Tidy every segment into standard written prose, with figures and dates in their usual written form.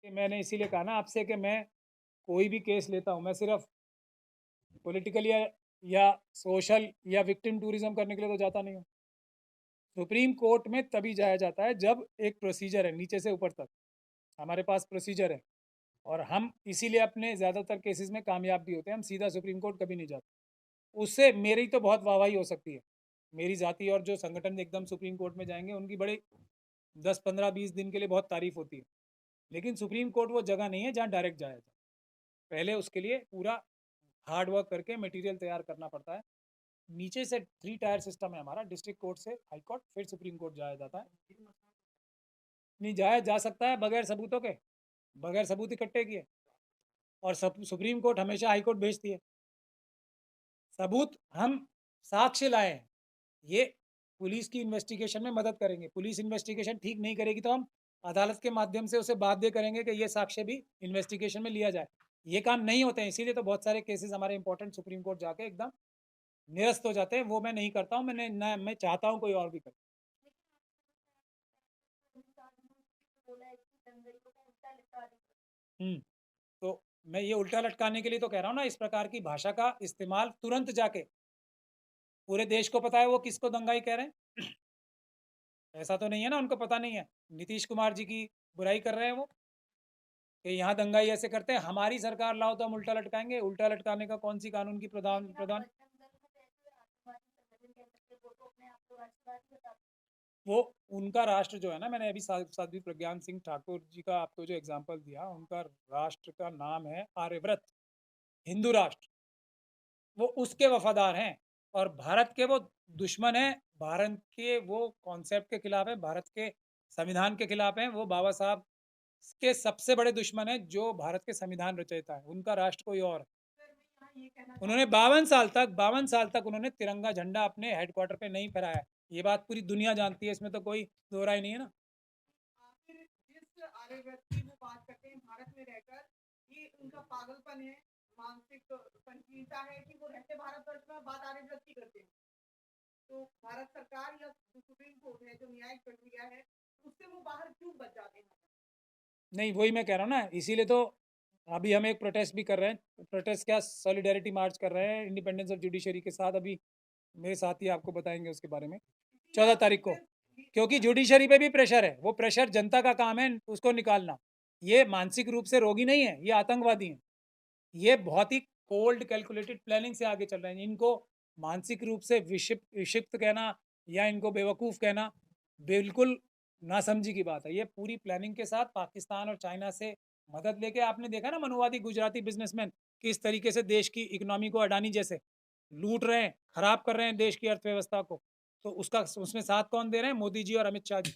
मैंने इसीलिए कहा ना आपसे कि मैं कोई भी केस लेता हूँ, मैं सिर्फ पॉलिटिकल या सोशल या विक्टिम टूरिज्म करने के लिए तो जाता नहीं हूँ। सुप्रीम कोर्ट में तभी जाया जाता है जब एक प्रोसीजर है, नीचे से ऊपर तक हमारे पास प्रोसीजर है, और हम इसीलिए अपने ज़्यादातर केसेस में कामयाब भी होते हैं। हम सीधा सुप्रीम कोर्ट कभी नहीं जाते। उससे मेरी तो बहुत वाहवाही हो सकती है, मेरी जाति, और जो संगठन एकदम सुप्रीम कोर्ट में जाएंगे उनकी बड़े 10, 15, 20 दिन के लिए बहुत तारीफ होती है। लेकिन सुप्रीम कोर्ट वो जगह नहीं है जहाँ डायरेक्ट जाया जाए। पहले उसके लिए पूरा हार्ड वर्क करके मटेरियल तैयार करना पड़ता है। नीचे से 3 टायर सिस्टम है हमारा, डिस्ट्रिक्ट कोर्ट से हाई कोर्ट, फिर सुप्रीम कोर्ट जाया जाता है। नहीं जाया जा सकता है बगैर सबूतों के, बगैर सबूत इकट्ठे किए, और सुप्रीम कोर्ट हमेशा हाई कोर्ट भेजती है। सबूत हम साक्ष्य लाए हैं, ये पुलिस की इन्वेस्टिगेशन में मदद करेंगे। पुलिस इन्वेस्टिगेशन ठीक नहीं करेगी तो हम अदालत के माध्यम से उसे बाध्य करेंगे कि ये साक्ष्य भी इन्वेस्टिगेशन में लिया जाए। ये काम नहीं होते हैं, इसीलिए तो बहुत सारे केसेस हमारे इंपॉर्टेंट सुप्रीम कोर्ट जाके एकदम निरस्त हो जाते हैं। वो मैं नहीं करता हूँ, मैं चाहता हूँ कोई और भी करे। तो मैं ये उल्टा लटकाने के लिए तो कह रहा हूँ ना, इस प्रकार की भाषा का इस्तेमाल तुरंत जाके, पूरे देश को पता है वो किसको दंगाई कह रहे हैं। ऐसा तो नहीं है ना उनको पता नहीं है। नीतीश कुमार जी की बुराई कर रहे हैं वो कि यहाँ दंगाई ऐसे करते हैं, हमारी सरकार लाओ तो हम उल्टा लटकाएंगे। उल्टा लटकाने का कौन सी कानून की प्रधान प्रधान वो उनका राष्ट्र जो है ना, मैंने अभी साध्वी प्रज्ञान सिंह ठाकुर जी का आपको जो एग्जांपल दिया, उनका राष्ट्र का नाम है आर्यव्रत, हिंदू राष्ट्र। वो उसके वफादार हैं, और भारत के वो दुश्मन हैं। भारत के वो कॉन्सेप्ट के खिलाफ है, भारत के संविधान के खिलाफ हैं। वो बाबा साहब के सबसे बड़े दुश्मन है जो भारत के संविधान रचयिता है। उनका राष्ट्र कोई और है। उन्होंने 52 साल तक उन्होंने तिरंगा झंडा अपने हेडक्वार्टर पे नहीं फहराया। ये बात पूरी दुनिया जानती है, इसमें तो कोई दो राय नहीं है ना। आखिर जिस आर्यव्रत की वो बात करते हैं भारत में रहकर, ये उनका पागलपन है, मानसिक संकीर्णता है कि वो रहते भारतवर्ष में बात आर्यव्रत की करते हैं। तो भारत सरकार या सुप्रीम कोर्ट है जो न्यायिक प्रक्रिया है, उससे वो बाहर क्यों बच जाते हैं? नहीं, वही मैं कह रहा हूँ ना, इसीलिए तो अभी हम एक प्रोटेस्ट भी कर रहे हैं। प्रोटेस्ट क्या, सॉलिडेरिटी मार्च कर रहे हैं इंडिपेंडेंस ऑफ जुडिशरी के साथ। अभी मेरे साथी आपको बताएंगे उसके बारे में 14 तारीख को, क्योंकि जुडिशरी पे भी प्रेशर है। वो प्रेशर जनता का काम है उसको निकालना। ये मानसिक रूप से रोगी नहीं है, ये आतंकवादी हैं। ये बहुत ही कोल्ड कैलकुलेटेड प्लानिंग से आगे चल रहे हैं। इनको मानसिक रूप से विक्षिप्त कहना या इनको बेवकूफ़ कहना बिल्कुल नासमझी की बात है। ये पूरी प्लानिंग के साथ पाकिस्तान और चाइना से मदद लेके, आपने देखा ना मनुवादी गुजराती बिजनेसमैन किस तरीके से देश की इकोनॉमी को अडानी जैसे लूट रहे हैं, खराब कर रहे हैं देश की अर्थव्यवस्था को। तो उसमें साथ कौन दे रहे हैं? मोदी जी और अमित शाह जी।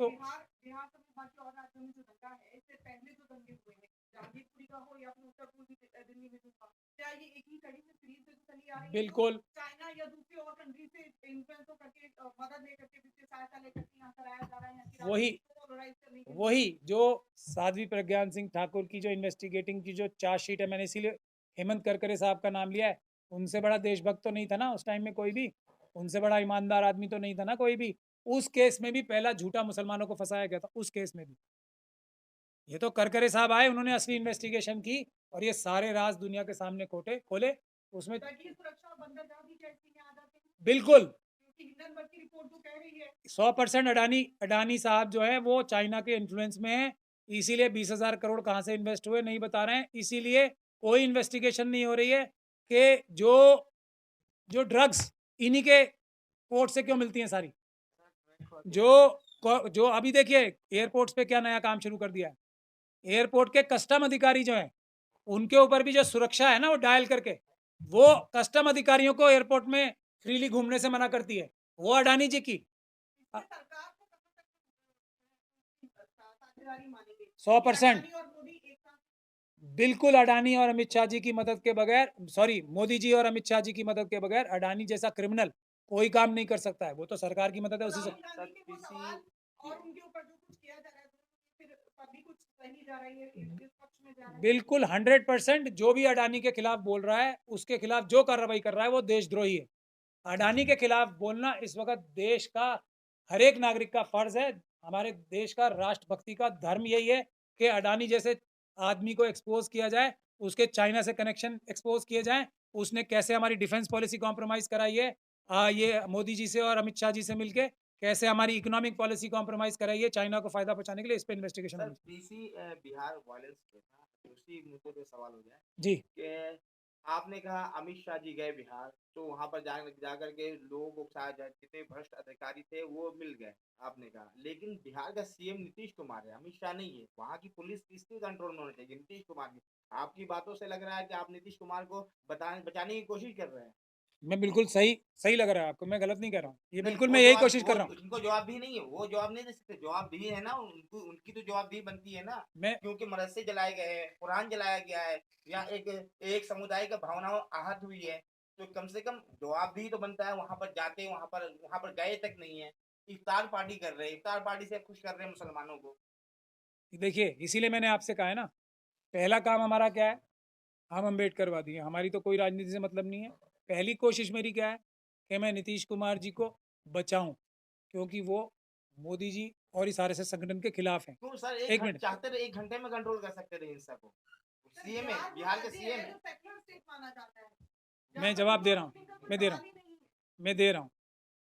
तो बिहार समेत बाकी और राज्यों में जो दंगा है, इससे पहले जो दंगे हुए हैं, जहांगीरपुरी का हो या फिर उत्तर पूर्वी दिल्ली में हुआ, क्या ये एक ही कड़ी में सीरीज से चली आ रही है? बिल्कुल चाइना या दूसरी और कंट्री से इन्फ्लुएंस करके, मदद लेकर के, वित्तीय सहायता लेकर के यहाँ कराया जा रहा है, यहाँ की वही जो साध्वी प्रज्ञान सिंह ठाकुर की जो इन्वेस्टिगेटिंग की जो चार्जशीट है, मैंने इसीलिए हेमंत करकरे साहब का नाम लिया है। उनसे बड़ा देशभक्त तो नहीं था ना उस टाइम में कोई भी, उनसे बड़ा ईमानदार आदमी तो नहीं था ना कोई भी। उस केस में भी पहला झूठा मुसलमानों को फंसाया गया था, उस केस में भी। ये तो करकरे साहब आए, उन्होंने असली इन्वेस्टिगेशन की और ये सारे राज दुनिया के सामने खोले। उसमें बिल्कुल 100% अडानी साहब जो है वो चाइना के इन्फ्लुएंस में है। इसीलिए 20,000 करोड़ कहाँ से इन्वेस्ट हुए नहीं बता रहे हैं। इसीलिए कोई इन्वेस्टिगेशन नहीं हो रही है कि जो ड्रग्स इन्हीं के पोर्ट से क्यों मिलती हैं सारी। जो अभी देखिए एयरपोर्ट्स पे क्या नया काम शुरू कर दिया है। एयरपोर्ट के कस्टम अधिकारी जो हैं उनके ऊपर भी जो सुरक्षा है ना, वो डायल करके वो कस्टम अधिकारियों को एयरपोर्ट में फ्रीली घूमने से मना करती है, वो अडानी जी की। 100% बिल्कुल अडानी और अमित शाह जी की मदद के बगैर, सॉरी मोदी जी और अमित शाह जी की मदद के बगैर अडानी जैसा क्रिमिनल कोई काम नहीं कर सकता है, वो तो सरकार की मदद है उसी से। राहुल गांधी के वो सवाल और उनके ऊपर जो कुछ किया जा रहा है, फिर तभी कुछ सही जा रहा है, ये इस पक्ष में जा रहा है। बिल्कुल 100% जो भी अडानी के खिलाफ बोल रहा है, उसके खिलाफ जो कार्रवाई कर रहा है वो देशद्रोही है। अडानी के खिलाफ बोलना इस वक्त देश का हर एक नागरिक का फर्ज है। हमारे देश का राष्ट्रभक्ति का धर्म यही है कि अडानी जैसे आदमी को एक्सपोज किया जाए, उसके चाइना से कनेक्शन एक्सपोज किए जाए, उसने कैसे हमारी डिफेंस पॉलिसी कॉम्प्रोमाइज कराई है, ये मोदी जी से और अमित शाह जी से मिलके कैसे हमारी इकोनॉमिक पॉलिसी कॉम्प्रोमाइज कराई है चाइना को फायदा पहुंचाने के लिए, इस पर इन्वेस्टिगेशन सर होनी चाहिए। पीसी बिहार वायलेंस पे था, उसी मुद्दे पे सवाल हो जाए जी कि आपने कहा अमित शाह जी गए बिहार, तो वहां पर जाकर के लोगों को शायद जितने भ्रष्ट अधिकारी थे वो मिल गए, आपने कहा। लेकिन बिहार का सीएम नीतीश कुमार है, अमित शाह नहीं है। वहां की पुलिस किसके कंट्रोल में होनी चाहिए? नीतीश कुमार की। आपकी बातों से लग रहा है कि आप नीतीश कुमार को बचाने की कोशिश कर रहे हैं। मैं बिल्कुल सही सही लग रहा है आपको, मैं गलत नहीं कह रहा हूँ, ये नहीं, बिल्कुल वो मैं यही जवाब कोशिश वो कर रहा हूँ। उनको जवाब भी नहीं है, वो जवाब नहीं दे सकते। जवाब भी है ना उनको, उनकी तो जवाबदेही बनती है ना, मैं क्योंकि मदरसे जलाए गए हैं, कुरान जलाया गया है, या एक एक समुदाय का भावनाओं आहत हुई है, तो कम से कम जवाबदेही तो बनता है। वहां पर जाते, वहां पर गए तक नहीं है, इफ्तार पार्टी कर रहे हैं, इफ्तार पार्टी से खुश कर रहे हैं मुसलमानों को। देखिए, इसीलिए मैंने आपसे कहा है ना, पहला काम हमारा क्या है, हम अम्बेडकरवादी हैं, हमारी तो कोई राजनीति से मतलब नहीं है। पहली कोशिश मेरी क्या है कि मैं नीतीश कुमार जी को बचाऊं, क्योंकि वो मोदी जी और इस आरएसएस संगठन के खिलाफ हैं। क्यों सर, एक मिनट, चाहते रहे 1 घंटे में कंट्रोल कर सकते थे हिंसा को। सर, सीएम है, बिहार के सीएम है। सेक्युलर स्टेट माना जाता है, मैं जहाँ पर जवाब दे रहा हूँ, मुसलमानों का कोई मैं दे रहा सवाल हूँ, ही नहीं है। मैं दे रहा हूँ।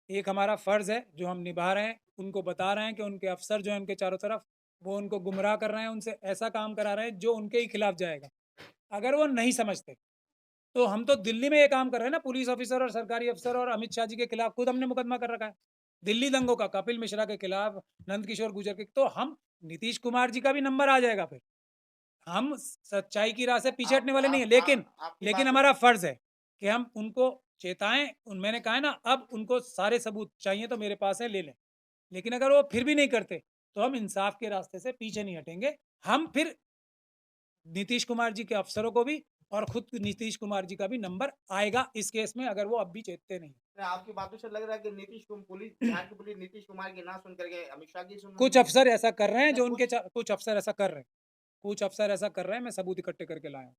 एक हमारा फ़र्ज़ है जो हम निभा रहे हैं, उनको बता रहे हैं कि उनके अफसर जो हैं उनके चारों तरफ, वो उनको गुमराह कर रहे हैं, उनसे ऐसा काम करा रहे हैं जो उनके ही खिलाफ जाएगा। अगर वो नहीं समझते तो हम तो दिल्ली में ये काम कर रहे हैं ना, पुलिस ऑफिसर और सरकारी अफसर और अमित शाह जी के खिलाफ खुद हमने मुकदमा कर रखा है। दिल्ली दंगों का, कपिल मिश्रा के खिलाफ, नंद किशोर गुर्जर के, तो हम नीतीश कुमार जी का भी नंबर आ जाएगा फिर। हम सच्चाई की राह से पीछे हटने वाले नहीं है, लेकिन आपकी लेकिन बात हमारा फर्ज है कि हम उनको चेताएं। मैंने कहा है ना, अब उनको सारे सबूत चाहिए तो मेरे पास है, ले लें। लेकिन अगर वो फिर भी नहीं करते तो हम इंसाफ के रास्ते से पीछे नहीं हटेंगे। हम फिर नीतीश कुमार जी के अफसरों को भी और खुद नीतीश कुमार जी का भी नंबर आएगा इस केस में, अगर वो अब भी चेतते नहीं। आपकी बातों से लग रहा है कि नीतीश पुलिस, बिहार की पुलिस नीतीश कुमार की ना सुन करके अमित शाह की सुन रही कुछ है। अफसर ऐसा कर रहे हैं, जो कुछ उनके कुछ अफसर ऐसा कर रहे हैं, कुछ अफसर ऐसा कर रहे हैं, मैं सबूत इकट्ठे करके लाया हूँ।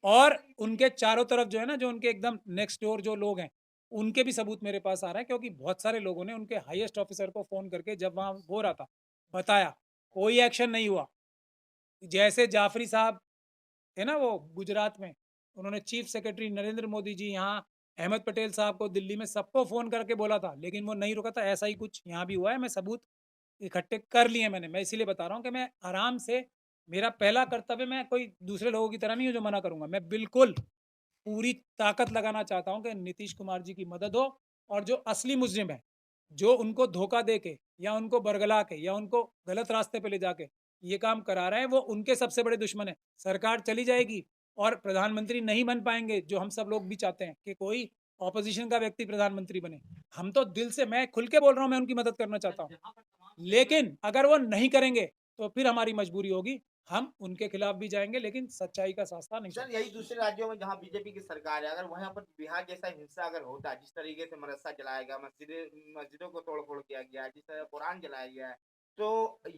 और उनके चारों तरफ जो है ना, जो उनके एकदम नेक्स्ट डोर जो लोग हैं, उनके भी सबूत मेरे पास आ रहा है, क्योंकि बहुत सारे लोगों ने उनके हाईएस्ट ऑफिसर को फ़ोन करके जब वहाँ हो रहा था बताया, कोई एक्शन नहीं हुआ। जैसे जाफरी साहब थे ना वो गुजरात में, उन्होंने चीफ सेक्रेटरी नरेंद्र मोदी जी यहाँ, अहमद पटेल साहब को दिल्ली में, सबको फ़ोन करके बोला था, लेकिन वो नहीं रुका था। ऐसा ही कुछ यहाँ भी हुआ है, मैं सबूत इकट्ठे कर लिए मैंने। मैं इसीलिए बता रहा हूँ कि मैं आराम से, मेरा पहला कर्तव्य, मैं कोई दूसरे लोगों की तरह नहीं हूँ जो मना करूँगा। मैं बिल्कुल पूरी ताकत लगाना चाहता हूँ कि नीतीश कुमार जी की मदद हो, और जो असली मुजरिम है, जो उनको धोखा दे के या उनको बरगला के या उनको गलत रास्ते पे ले जाके ये काम करा रहे हैं, वो उनके सबसे बड़े दुश्मन है। सरकार चली जाएगी और प्रधानमंत्री नहीं बन पाएंगे, जो हम सब लोग भी चाहते हैं कि कोई ऑपोजिशन का व्यक्ति प्रधानमंत्री बने। हम तो दिल से, मैं खुल के बोल रहा हूँ, मैं उनकी मदद करना चाहता हूँ, लेकिन अगर वो नहीं करेंगे तो फिर हमारी मजबूरी होगी, हम उनके खिलाफ भी जाएंगे, लेकिन सच्चाई का सास्ता नहीं सर छोड़ेंगे। यही दूसरे राज्यों में जहाँ बीजेपी की सरकार है, अगर वहां पर बिहार जैसा हिंसा अगर होता है, जिस तरीके से मदरसा जलाया गया, मस्जिदों को तोड़ फोड़ किया गया है, जिस तरह कुरान जलाया गया है, तो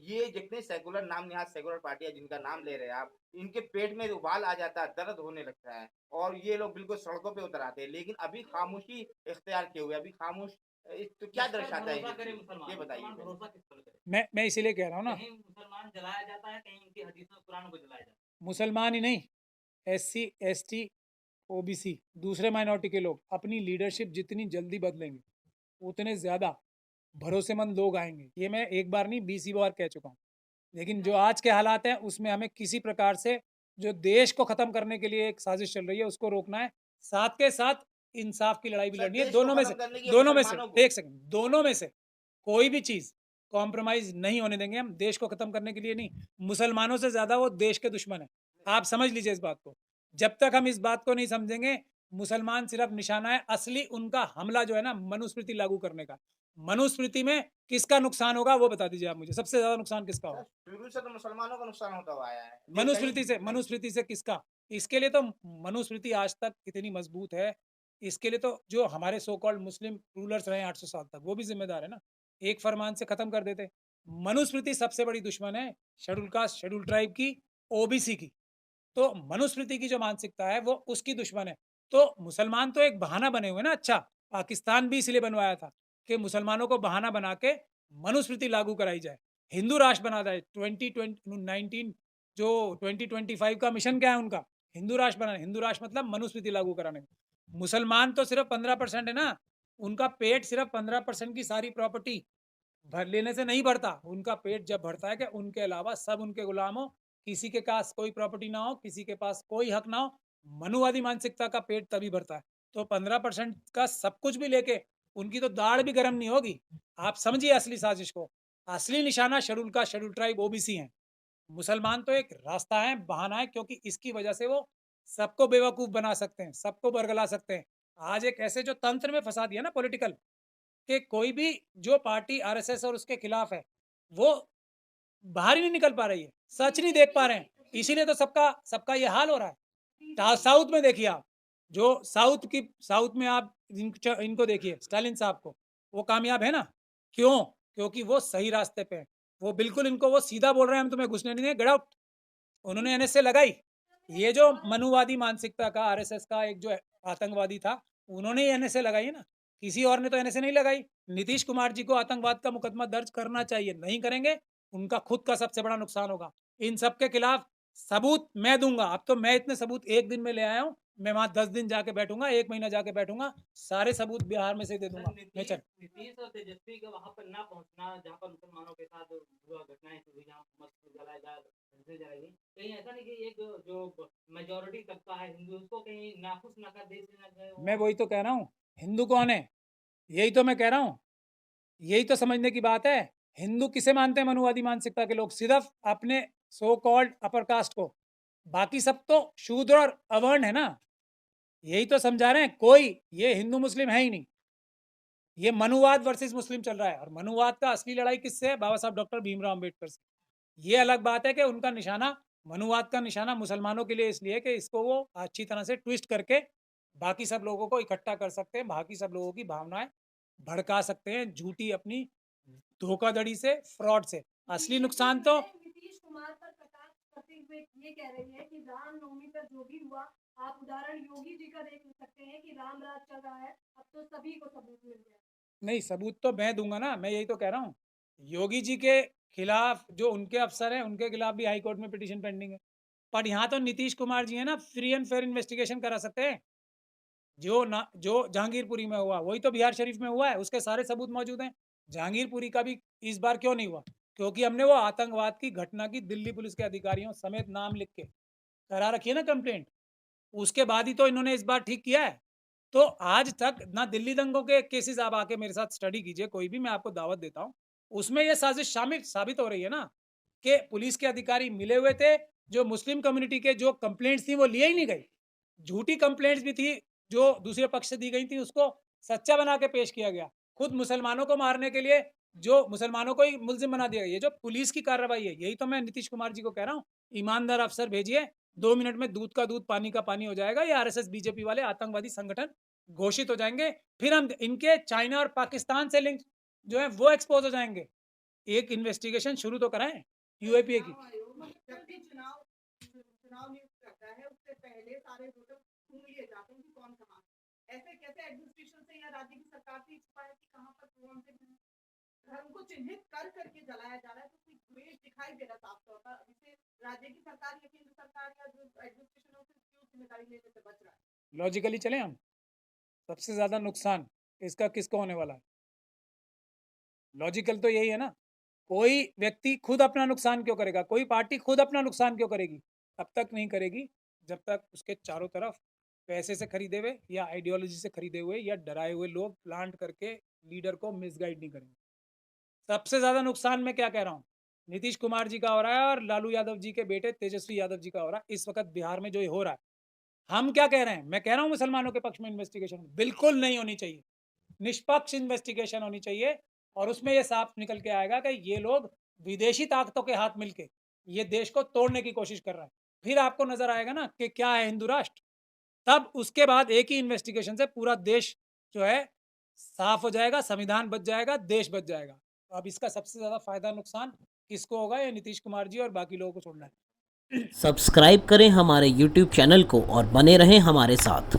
ये जितने सेकुलर नाम निहाद सेकुलर पार्टियां जिनका नाम ले रहे हैं आप, इनके पेट में उबाल आ जाता है, दर्द होने लगता है, और ये लोग बिल्कुल सड़कों पे उतर आते हैं। लेकिन अभी खामोशी इख्तियार किए हुए, अभी खामोश, तो क्या दर्शाता है ये बताइए। मैं इसीलिए कह रहा हूँ ना, कहीं मुसलमान जलाया जाता है, कहीं उनकी हदीस में कुरान को जलाया जाता है। मुसलमान ही नहीं, SC ST OBC दूसरे माइनॉरिटी के लोग अपनी लीडरशिप जितनी जल्दी बदलेंगे, उतने ज़्यादा भरोसेमंद लोग आएंगे। ये मैं एक बार नहीं 20 बार कह चुका हूँ। लेकिन जो आज के हालात हैं, उसमें हमें किसी प्रकार से जो देश को ख़त्म करने के लिए एक साजिश चल रही है, उसको रोकना है। साथ के साथ इंसाफ की लड़ाई भी लड़नी है। दोनों में से, एक सेकंड, दोनों में से कोई भी चीज़ कॉम्प्रोमाइज़ नहीं होने देंगे हम। देश को ख़त्म करने के लिए नहीं, मुसलमानों से ज़्यादा वो देश के दुश्मन है। आप समझ लीजिए इस बात को। जब तक हम इस बात को नहीं समझेंगे, मुसलमान सिर्फ निशाना है। असली उनका हमला जो है ना, मनुस्मृति लागू करने का। मनुस्मृति में किसका नुकसान होगा वो बता दीजिए आप मुझे, सबसे ज़्यादा नुकसान किसका होगा? शुरू से तो मुसलमानों का नुकसान होता हुआ आया है। मनुस्मृति से किसका? इसके लिए तो मनुस्मृति आज तक इतनी मजबूत है इसके लिए तो जो हमारे सो कॉल्ड मुस्लिम रूलर्स रहे 800 साल तक वो भी जिम्मेदार है ना, एक फरमान से खत्म कर देते। मनुस्मृति सबसे बड़ी दुश्मन है शेड्यूल कास्ट शेड्यूल ट्राइब की, ओबीसी की। तो मनुस्मृति की जो मानसिकता है वो उसकी दुश्मन है। तो मुसलमान तो एक बहाना बने हुए ना। अच्छा, पाकिस्तान भी इसलिए बनवाया था कि मुसलमानों को बहाना बना के मनुस्मृति लागू कराई जाए, हिंदू राष्ट्र बना जाए। 2019 जो 2025 का मिशन क्या है उनका, हिंदू राष्ट्र बनाना। हिंदू राष्ट्र मतलब मनुस्मृति लागू कराने। मुसलमान तो सिर्फ 15% है ना, उनका पेट सिर्फ 15% की सारी प्रॉपर्टी भर लेने से नहीं भरता। उनका पेट जब भरता है कि उनके अलावा सब उनके गुलाम हो, किसी के पास कोई प्रॉपर्टी ना हो, किसी के पास कोई हक ना हो। मनुवादी मानसिकता का पेट तभी भरता है। तो 15% का सब कुछ भी लेके उनकी तो दाढ़ भी गर्म नहीं होगी। आप समझिए असली साजिश को। असली निशाना शेड्यूल का शेड्यूल ट्राइब ओबीसी हैं। मुसलमान तो एक रास्ता है, बहाना है, क्योंकि इसकी वजह से वो सबको बेवकूफ बना सकते हैं, सबको बरगला सकते हैं। आज एक ऐसे जो तंत्र में फंसा दिया ना पॉलिटिकल, कि कोई भी जो पार्टी आरएसएस और उसके खिलाफ है वो बाहर ही नहीं निकल पा रही है, सच नहीं देख पा रहे हैं। इसीलिए तो सबका सबका ये हाल हो रहा है। साउथ में देखिए आप, जो साउथ में आप इनको देखिए, स्टालिन साहब को, वो कामयाब है ना। क्यों? क्योंकि वो सही रास्ते पे हैं। वो बिल्कुल इनको वो सीधा बोल रहे हैं हम तुम्हें घुसने नहीं देंगे, गेट आउट। उन्होंने एनएसए लगाई। ये जो मनुवादी मानसिकता का आरएसएस का एक जो आतंकवादी था, उन्होंने ही एनएसए लगाई है ना, किसी और ने तो एनएसए नहीं लगाई। नीतीश कुमार जी को आतंकवाद का मुकदमा दर्ज करना चाहिए, नहीं करेंगे उनका खुद का सबसे बड़ा नुकसान होगा। इन सब के खिलाफ सबूत मैं दूंगा। अब तो मैं इतने सबूत एक दिन में ले आया हूँ, मैं वहां 10 दिन जाके बैठूंगा, 1 महीना जाके बैठूंगा, सारे सबूत बिहार में से दे दूंगा। मैं चल नीतीश और तेजस्वी का वहां पर ना पहुंचना, जहां पर मुसलमानों के साथ हुआ घटनाएं हुई, जहां मस्जिद जलाया जाएगी, कहीं ऐसा नहीं कि एक जो मेजोरिटी तबका है हिंदू, उसको कहीं नाखुश ना कर दे, मैं वही तो कह रहा हूँ, हिंदू कौन है? यही तो मैं कह रहा हूँ, यही तो समझने की बात है। हिंदू किसे मानते हैं? मनुवादी मानसिकता के लोग, सिर्फ अपने सो कॉल्ड अपर कास्ट को। बाकी सब तो शूद्र और अवर्ण है ना। यही तो समझा रहे हैं। कोई ये हिंदू मुस्लिम है ही नहीं, ये मनुवाद वर्सेस मुस्लिम चल रहा है। और मनुवाद का असली लड़ाई किससे है? बाबा साहब डॉक्टर भीमराव अम्बेडकर से। ये अलग बात है कि उनका निशाना, मनुवाद का निशाना मुसलमानों के लिए इसलिए कि इसको वो अच्छी तरह से ट्विस्ट करके बाकी सब लोगों को इकट्ठा कर सकते हैं, बाकी सब लोगों की भावनाएं भड़का सकते हैं, झूठी अपनी धोखाधड़ी से, फ्रॉड से। असली नुकसान तो नीतीश कुमार पर कटाक्ष करते हुए ये कह रही है कि रामनवमी पर जो भी हुआ, आप उदाहरण योगी जी का देख सकते हैं कि राम राज चल रहा है, अब तो सभी को सबूत मिल गया। नहीं, सबूत तो मैं दूंगा ना, मैं यही तो कह रहा हूँ। योगी जी के खिलाफ जो उनके अफसर हैं उनके खिलाफ भी हाई कोर्ट में पिटीशन पेंडिंग है। पर यहाँ तो नीतीश कुमार जी है ना, फ्री एंड फेयर इन्वेस्टिगेशन करा सकते हैं। जो जहांगीरपुरी में हुआ वही तो बिहार शरीफ में हुआ है, उसके सारे सबूत मौजूद हैं। जहांगीरपुरी का भी इस बार क्यों नहीं हुआ? क्योंकि हमने वो आतंकवाद की घटना की दिल्ली पुलिस के अधिकारियों समेत नाम लिख के करा रखी है ना कंप्लेंट। उसके बाद ही तो इन्होंने इस बार ठीक किया है। तो आज तक ना दिल्ली दंगों के केसेस, आप आके मेरे साथ स्टडी कीजिए कोई भी, मैं आपको दावत देता हूँ, उसमें ये साजिश शामिल साबित हो रही है ना कि पुलिस के अधिकारी मिले हुए थे, जो मुस्लिम कम्युनिटी के जो कंप्लेंट्स थी वो लिए ही नहीं गई। झूठी कंप्लेंट्स भी थी जो दूसरे पक्ष से दी गई थी, उसको सच्चा बना के पेश किया गया। खुद मुसलमानों को मारने के लिए जो मुसलमानों को ही मुलजिम बना दिया गया। ये जो पुलिस की कार्रवाई है, यही तो मैं नीतीश कुमार जी को कह रहा हूँ, ईमानदार अफसर भेजिए, 2 मिनट में दूध का दूध पानी का पानी हो जाएगा। ये आरएसएस बीजेपी वाले आतंकवादी संगठन घोषित हो जाएंगे, फिर हम इनके चाइना और पाकिस्तान से लिंक जो है वो एक्सपोज हो जाएंगे। एक इन्वेस्टिगेशन शुरू तो कराएं यूएपीए की। जब भी चुनाव नियुक्त करता है उससे पहले सारे वोटर ढूंढ लिए जाते हैं कि कौन कहाँ है। ऐसे कैसे एडमिनिस्ट्रेशन से या राज्य की सरकार से छुपा है कि कहाँ पर कौन से धर्म को चिन्हित कर करके जलाया जा रहा है? तो द्वेष दिखाई दे रहा साफ तौर पर। अभी से राज्य की सरकार या केंद्र सरकार या जो एडमिनिस्ट्रेशन है उससे क्यों जिम्मेदारी लेने से बच रहा है? लॉजिकली चले हम, सबसे ज्यादा नुकसान इसका किसको होने वाला है? लॉजिकल तो यही है ना। कोई व्यक्ति खुद अपना नुकसान क्यों करेगा? कोई पार्टी खुद अपना नुकसान क्यों करेगी? तब तक नहीं करेगी जब तक उसके चारों तरफ पैसे से खरीदे हुए या आइडियोलॉजी से खरीदे हुए या डराए हुए लोग प्लांट करके लीडर को मिसगाइड नहीं करेंगे। सबसे ज्यादा नुकसान मैं क्या कह रहा हूँ, नीतीश कुमार जी का हो रहा है और लालू यादव जी के बेटे तेजस्वी यादव जी का हो रहा है। इस वक्त बिहार में जो ये हो रहा है, हम क्या कह रहे हैं? मैं कह रहा हूँ मुसलमानों के पक्ष में इन्वेस्टिगेशन बिल्कुल नहीं होनी चाहिए, निष्पक्ष इन्वेस्टिगेशन होनी चाहिए। और उसमें ये साफ निकल के आएगा कि ये लोग विदेशी ताकतों के हाथ मिलके ये देश को तोड़ने की कोशिश कर रहा है। फिर आपको नजर आएगा ना कि क्या है हिंदू राष्ट्र। तब उसके बाद एक ही इन्वेस्टिगेशन से पूरा देश जो है साफ हो जाएगा, संविधान बच जाएगा, देश बच जाएगा। तो अब इसका सबसे ज़्यादा फायदा नुकसान किसको होगा? ये नीतीश कुमार जी और बाकी लोगों को छोड़ना है। सब्सक्राइब करें हमारे YouTube चैनल को और बने रहें हमारे साथ।